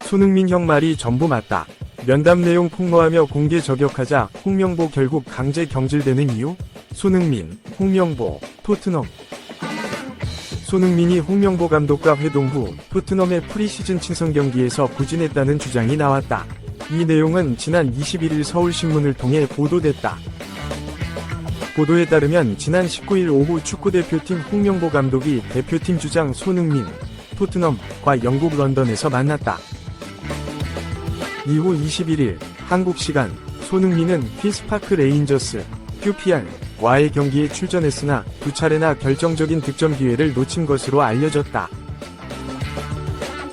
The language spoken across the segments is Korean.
손흥민 형 말이 전부 맞다. 면담 내용 폭로하며 공개 저격하자 홍명보 결국 강제 경질되는 이유? 손흥민, 홍명보, 토트넘. 손흥민이 홍명보 감독과 회동 후 토트넘의 프리시즌 친선 경기에서 부진했다는 주장이 나왔다. 이 내용은 지난 21일 서울신문을 통해 보도됐다. 보도에 따르면 지난 19일 오후 축구대표팀 홍명보 감독이 대표팀 주장 손흥민, 토트넘과 영국 런던에서 만났다. 이후 21일 한국 시간 손흥민은 퀸스파크 레인저스 QPR와의 경기에 출전했으나 두 차례나 결정적인 득점 기회를 놓친 것으로 알려졌다.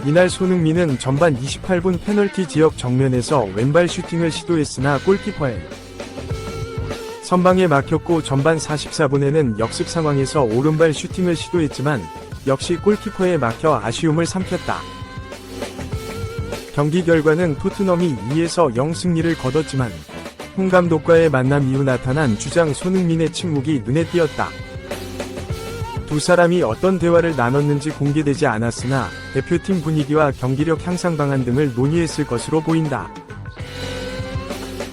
이날 손흥민은 전반 28분 페널티 지역 정면에서 왼발 슈팅을 시도했으나 골키퍼의 선방에 막혔고 전반 44분에는 역습 상황에서 오른발 슈팅을 시도했지만 역시 골키퍼에 막혀 아쉬움을 삼켰다. 경기 결과는 토트넘이 2에서 0 승리를 거뒀지만 홍 감독과의 만남 이후 나타난 주장 손흥민의 침묵이 눈에 띄었다. 두 사람이 어떤 대화를 나눴는지 공개되지 않았으나 대표팀 분위기와 경기력 향상 방안 등을 논의했을 것으로 보인다.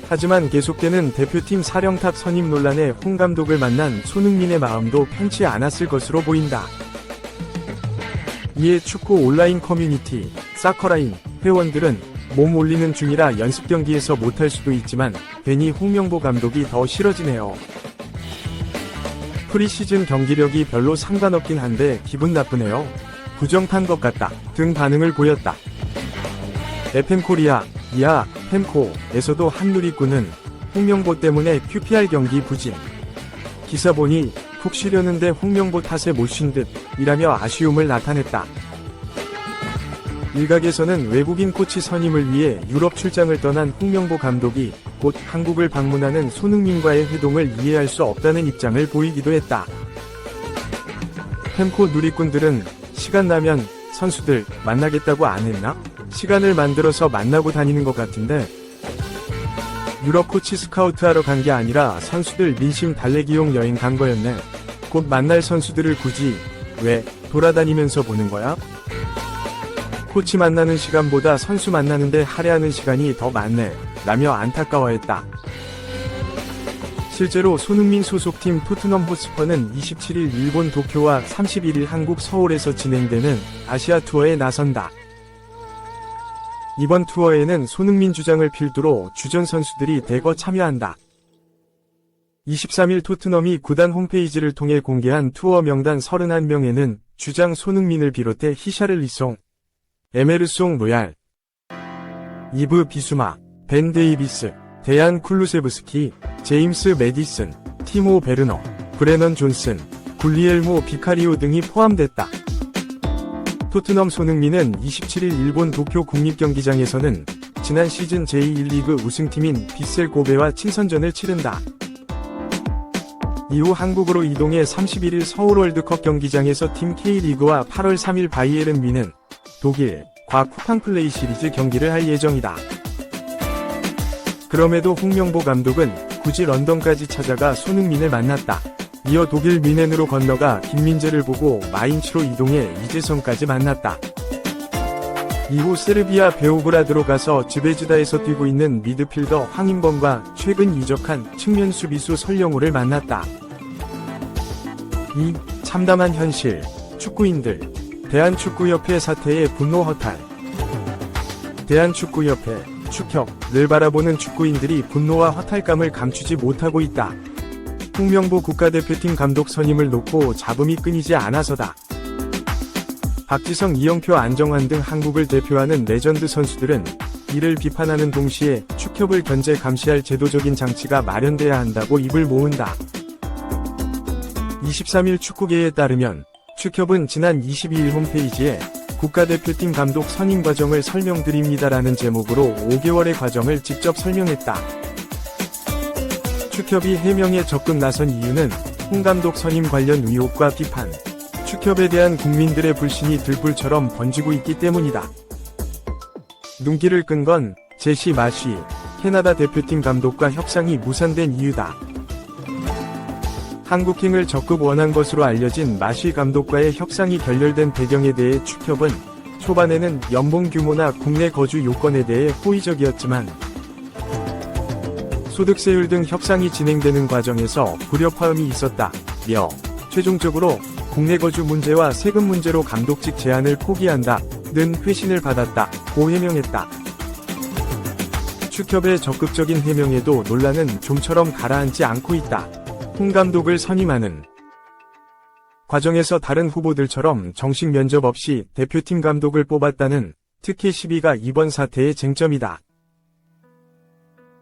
하지만 계속되는 대표팀 사령탑 선임 논란에 홍 감독을 만난 손흥민의 마음도 편치 않았을 것으로 보인다. 이에 축구 온라인 커뮤니티 사커라인 회원들은 몸 올리는 중이라 연습 경기에서 못할 수도 있지만 괜히 홍명보 감독이 더 싫어지네요. 프리시즌 경기력이 별로 상관없긴 한데 기분 나쁘네요. 부정탄 것 같다 등 반응을 보였다. FM코리아, 이하, 펜코에서도 한누리꾼은 홍명보 때문에 QPR 경기 부진. 기사 보니 푹 쉬려는데 홍명보 탓에 못 쉰 듯 이라며 아쉬움을 나타냈다. 일각에서는 외국인 코치 선임을 위해 유럽 출장을 떠난 홍명보 감독이 곧 한국을 방문하는 손흥민과의 회동을 이해할 수 없다는 입장을 보이기도 했다. 펜코 누리꾼들은 시간 나면 선수들 만나겠다고 안 했나? 시간을 만들어서 만나고 다니는 것 같은데 유럽 코치 스카우트하러 간 게 아니라 선수들 민심 달래기용 여행 간 거였네. 곧 만날 선수들을 굳이 왜 돌아다니면서 보는 거야? 코치 만나는 시간보다 선수 만나는데 할애하는 시간이 더 많네 라며 안타까워했다. 실제로 손흥민 소속팀 토트넘 호스퍼는 27일 일본 도쿄와 31일 한국 서울에서 진행되는 아시아 투어에 나선다. 이번 투어에는 손흥민 주장을 필두로 주전 선수들이 대거 참여한다. 23일 토트넘이 구단 홈페이지를 통해 공개한 투어 명단 31명에는 주장 손흥민을 비롯해 히샤를리송, 에메르송 로얄, 이브 비수마, 벤 데이비스, 데안 쿨루세브스키, 제임스 매디슨, 티모 베르너, 브레넌 존슨, 굴리엘모 비카리오 등이 포함됐다. 토트넘 손흥민은 27일 일본 도쿄 국립경기장에서는 지난 시즌 제1리그 우승팀인 빗셀 고베와 친선전을 치른다. 이후 한국으로 이동해 31일 서울 월드컵 경기장에서 팀 K리그와 8월 3일 바이에른 뮌헨, 독일, 과 쿠팡플레이 시리즈 경기를 할 예정이다. 그럼에도 홍명보 감독은 굳이 런던까지 찾아가 손흥민을 만났다. 이어 독일 뮌헨으로 건너가 김민재를 보고 마인츠로 이동해 이재성까지 만났다. 이후 세르비아 베오그라드로 가서 즈베즈다에서 뛰고 있는 미드필더 황인범과 최근 이적한 측면 수비수 설영우를 만났다. 이 참담한 현실, 축구인들, 대한축구협회 사태에 분노 허탈. 대한축구협회, 축협을 바라보는 축구인들이 분노와 허탈감을 감추지 못하고 있다. 홍명보 국가대표팀 감독 선임을 놓고 잡음이 끊이지 않아서다. 박지성, 이영표, 안정환 등 한국을 대표하는 레전드 선수들은 이를 비판하는 동시에 축협을 견제 감시할 제도적인 장치가 마련돼야 한다고 입을 모은다. 23일 축구계에 따르면 축협은 지난 22일 홈페이지에 국가대표팀 감독 선임 과정을 설명드립니다라는 제목으로 5개월의 과정을 직접 설명했다. 축협이 해명에 적극 나선 이유는 홍 감독 선임 관련 의혹과 비판, 축협에 대한 국민들의 불신이 들불처럼 번지고 있기 때문이다. 눈길을 끈 건 제시 마쉬, 캐나다 대표팀 감독과 협상이 무산된 이유다. 한국행을 적극 원한 것으로 알려진 마쉬 감독과의 협상이 결렬된 배경에 대해 축협은 초반에는 연봉 규모나 국내 거주 요건에 대해 호의적이었지만 소득세율 등 협상이 진행되는 과정에서 불협화음이 있었다며 최종적으로 국내 거주 문제와 세금 문제로 감독직 제안을 포기한다는 회신을 받았다고 해명했다. 축협의 적극적인 해명에도 논란은 좀처럼 가라앉지 않고 있다. 홍 감독을 선임하는 과정에서 다른 후보들처럼 정식 면접 없이 대표팀 감독을 뽑았다는 특혜 시비가 이번 사태의 쟁점이다.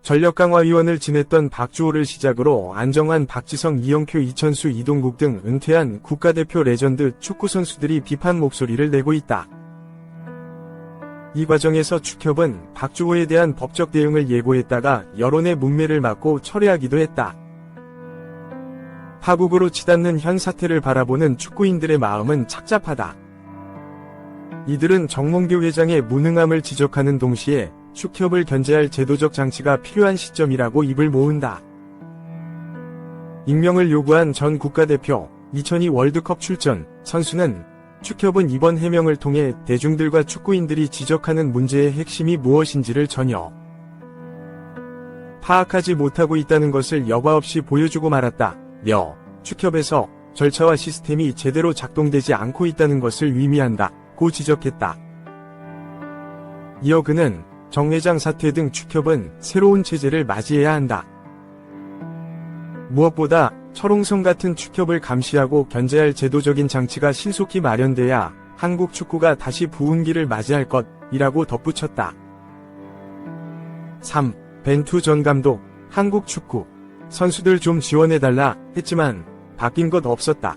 전력강화위원을 지냈던 박주호를 시작으로 안정환, 박지성, 이영표, 이천수, 이동국 등 은퇴한 국가대표 레전드 축구 선수들이 비판 목소리를 내고 있다. 이 과정에서 축협은 박주호에 대한 법적 대응을 예고했다가 여론의 문매를 맞고 철회하기도 했다. 파국으로 치닫는 현 사태를 바라보는 축구인들의 마음은 착잡하다. 이들은 정몽규 회장의 무능함을 지적하는 동시에 축협을 견제할 제도적 장치가 필요한 시점이라고 입을 모은다. 익명을 요구한 전 국가대표 2002 월드컵 출전 선수는 축협은 이번 해명을 통해 대중들과 축구인들이 지적하는 문제의 핵심이 무엇인지를 전혀 파악하지 못하고 있다는 것을 여과 없이 보여주고 말았다며 축협에서 절차와 시스템이 제대로 작동되지 않고 있다는 것을 의미한다고 지적했다. 이어 그는 정 회장 사퇴 등 축협은 새로운 체제를 맞이해야 한다. 무엇보다 철옹성 같은 축협을 감시하고 견제할 제도적인 장치가 신속히 마련돼야 한국 축구가 다시 부흥기를 맞이할 것이라고 덧붙였다. 3. 벤투 전 감독, 한국 축구. 선수들 좀 지원해달라 했지만 바뀐 것 없었다.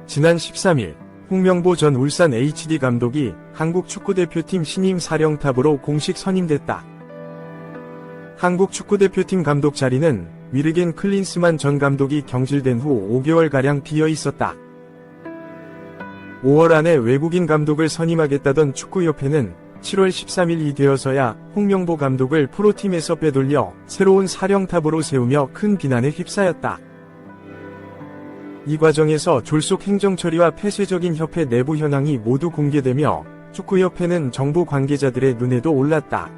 지난 13일 홍명보 전 울산 HD 감독이 한국 축구대표팀 신임 사령탑으로 공식 선임됐다. 한국 축구대표팀 감독 자리는 위르겐 클린스만 전 감독이 경질된 후 5개월가량 비어 있었다. 5월 안에 외국인 감독을 선임하겠다던 축구협회는 7월 13일이 되어서야 홍명보 감독을 프로팀에서 빼돌려 새로운 사령탑으로 세우며 큰 비난에 휩싸였다. 이 과정에서 졸속 행정처리와 폐쇄적인 협회 내부 현황이 모두 공개되며 축구협회는 정부 관계자들의 눈에도 올랐다.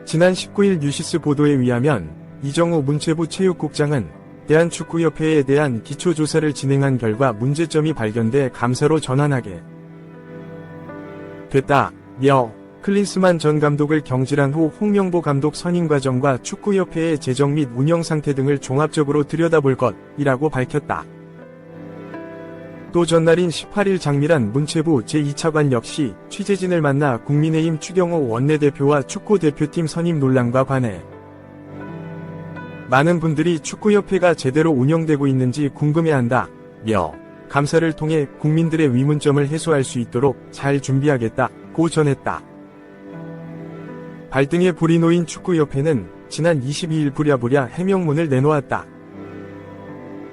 지난 19일 뉴시스 보도에 의하면 이정우 문체부 체육국장은 대한축구협회에 대한 기초조사를 진행한 결과 문제점이 발견돼 감사로 전환하게 됐다며 클린스만 전 감독을 경질한 후 홍명보 감독 선임 과정과 축구협회의 재정 및 운영 상태 등을 종합적으로 들여다볼 것이라고 밝혔다. 또 전날인 18일 장미란 문체부 제2차관 역시 취재진을 만나 국민의힘 추경호 원내대표와 축구대표팀 선임 논란과 관해 많은 분들이 축구협회가 제대로 운영되고 있는지 궁금해한다며 감사를 통해 국민들의 의문점을 해소할 수 있도록 잘 준비하겠다고 전했다. 발등에 불이 놓인 축구협회는 지난 22일 부랴부랴 해명문을 내놓았다.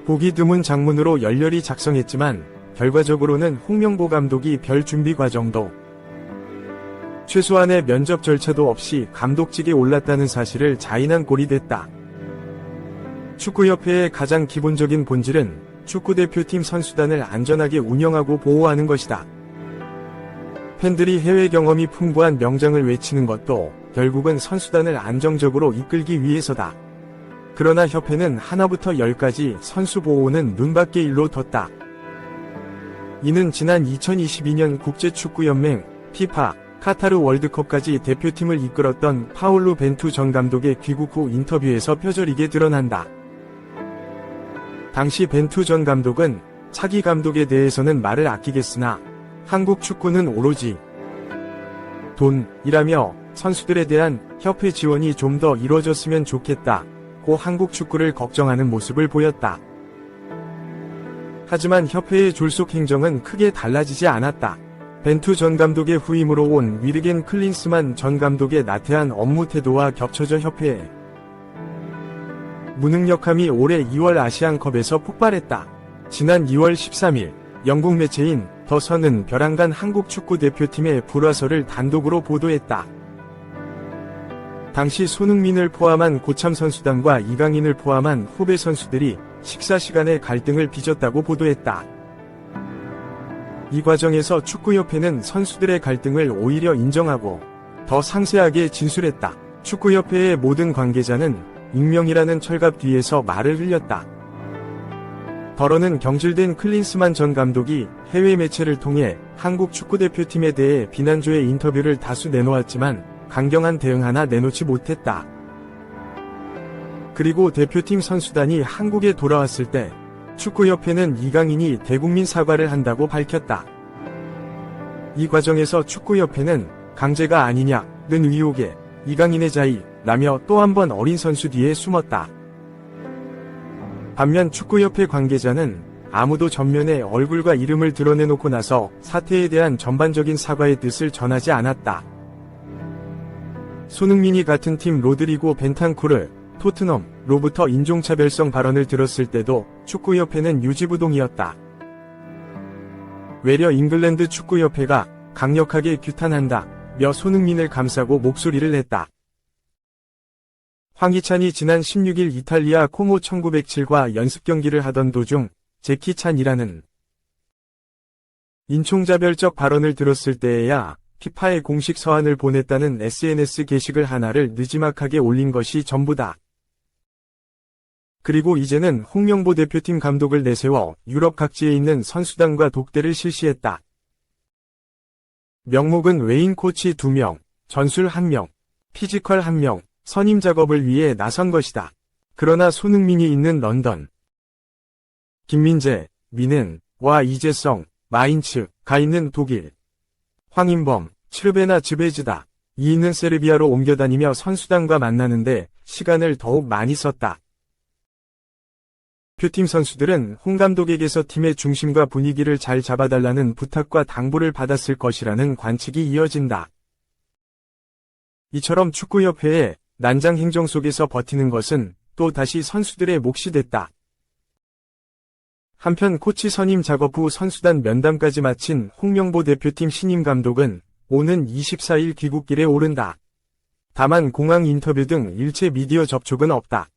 보기 드문 장문으로 열렬히 작성했지만 결과적으로는 홍명보 감독이 별 준비 과정도 최소한의 면접 절차도 없이 감독직에 올랐다는 사실을 자인한 꼴이 됐다. 축구협회의 가장 기본적인 본질은 축구대표팀 선수단을 안전하게 운영하고 보호하는 것이다. 팬들이 해외 경험이 풍부한 명장을 외치는 것도 결국은 선수단을 안정적으로 이끌기 위해서다. 그러나 협회는 하나부터 10까지 선수 보호는 눈밖의 일로 뒀다. 이는 지난 2022년 국제축구연맹 FIFA 카타르 월드컵까지 대표팀을 이끌었던 파올루 벤투 전 감독의 귀국 후 인터뷰에서 표절이게 드러난다. 당시 벤투 전 감독은 차기 감독에 대해서는 말을 아끼겠으나 한국 축구는 오로지 돈이라며 선수들에 대한 협회 지원이 좀 더 이루어졌으면 좋겠다고 한국 축구를 걱정하는 모습을 보였다. 하지만 협회의 졸속 행정은 크게 달라지지 않았다. 벤투 전 감독의 후임으로 온 위르겐 클린스만 전 감독의 나태한 업무 태도와 겹쳐져 협회의 무능력함이 올해 2월 아시안컵에서 폭발했다. 지난 2월 13일 영국 매체인 더 선은 벼랑간 한국 축구 대표팀의 불화설을 단독으로 보도했다. 당시 손흥민을 포함한 고참 선수단과 이강인을 포함한 후배 선수들이 식사 시간에 갈등을 빚었다고 보도했다. 이 과정에서 축구협회는 선수들의 갈등을 오히려 인정하고 더 상세하게 진술했다. 축구협회의 모든 관계자는 익명이라는 철갑 뒤에서 말을 흘렸다. 더러는 경질된 클린스만 전 감독이 해외 매체를 통해 한국 축구대표팀에 대해 비난조의 인터뷰를 다수 내놓았지만 강경한 대응 하나 내놓지 못했다. 그리고 대표팀 선수단이 한국에 돌아왔을 때 축구협회는 이강인이 대국민 사과를 한다고 밝혔다. 이 과정에서 축구협회는 강제가 아니냐는 의혹에 이강인의 자의라며 또 한 번 어린 선수 뒤에 숨었다. 반면 축구협회 관계자는 아무도 전면에 얼굴과 이름을 드러내놓고 나서 사태에 대한 전반적인 사과의 뜻을 전하지 않았다. 손흥민이 같은 팀 로드리고 벤탄쿠르, 토트넘로부터 인종차별성 발언을 들었을 때도 축구협회는 유지부동이었다. 외려 잉글랜드 축구협회가 강력하게 규탄한다며 손흥민을 감싸고 목소리를 냈다. 황희찬이 지난 16일 이탈리아 코모 1907과 연습 경기를 하던 도중 제키 찬이라는 인종차별적 발언을 들었을 때에야 피파에 공식 서한을 보냈다는 SNS 게시글 하나를 느지막하게 올린 것이 전부다. 그리고 이제는 홍명보 대표팀 감독을 내세워 유럽 각지에 있는 선수단과 독대를 실시했다. 명목은 외인 코치 2명, 전술 1명, 피지컬 1명, 선임 작업을 위해 나선 것이다. 그러나 손흥민이 있는 런던, 김민재, 민은,와 이재성, 마인츠가 있는 독일, 황인범, 츠르베나 즈베즈다. 이 있는 세르비아로 옮겨다니며 선수단과 만나는데 시간을 더욱 많이 썼다. 표팀 선수들은 홍 감독에게서 팀의 중심과 분위기를 잘 잡아달라는 부탁과 당부를 받았을 것이라는 관측이 이어진다. 이처럼 축구협회의 난장 행정 속에서 버티는 것은 또 다시 선수들의 몫이 됐다. 한편 코치 선임 작업 후 선수단 면담까지 마친 홍명보 대표팀 신임 감독은 오는 24일 귀국길에 오른다. 다만 공항 인터뷰 등 일체 미디어 접촉은 없다.